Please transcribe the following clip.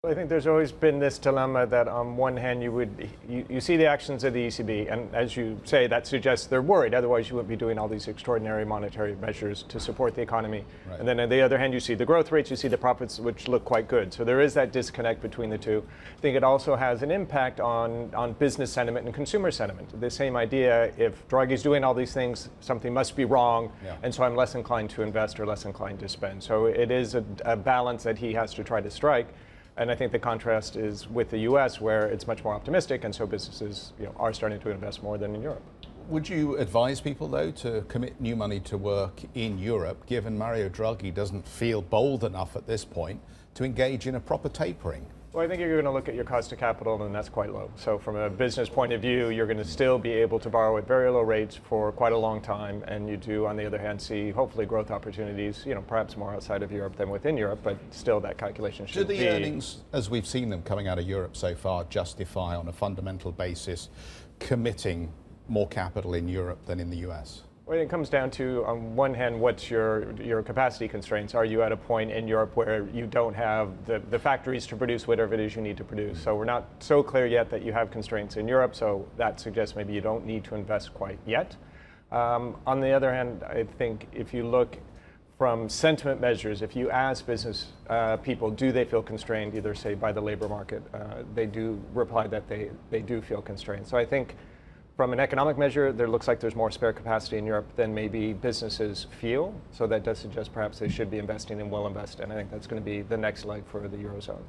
I think there's always been this dilemma that on one hand you see the actions of the ECB, and as you say, that suggests they're worried, otherwise you wouldn't be doing all these extraordinary monetary measures to support the economy. Right. And then on the other hand, you see the growth rates, you see the profits, which look quite good. So there is that disconnect between the two. I think it also has an impact on business sentiment and consumer sentiment. The same idea, if Draghi's doing all these things, something must be wrong, and so I'm less inclined to invest or less inclined to spend. So it is a balance that he has to try to strike. And I think the contrast is with the US, where it's much more optimistic, and so businesses are starting to invest more than in Europe. Would you advise people, though, to commit new money to work in Europe, given Mario Draghi doesn't feel bold enough at this point to engage in a proper tapering? Well, I think you're going to look at your cost of capital, and that's quite low. So from a business point of view, you're going to still be able to borrow at very low rates for quite a long time. And you do, on the other hand, see hopefully growth opportunities, perhaps more outside of Europe than within Europe, but still that calculation should be. Do the earnings, as we've seen them coming out of Europe so far, justify on a fundamental basis committing more capital in Europe than in the US? Well, it comes down to, on one hand, what's your capacity constraints? Are you at a point in Europe where you don't have the factories to produce whatever it is you need to produce? So we're not so clear yet that you have constraints in Europe, so that suggests maybe you don't need to invest quite yet. On the other hand, I think if you look from sentiment measures, if you ask business people, do they feel constrained, either say by the labor market, they do reply that they do feel constrained. So I think from an economic measure, there looks like there's more spare capacity in Europe than maybe businesses feel. So that does suggest perhaps they should be investing and will invest. And I think that's going to be the next leg for the Eurozone.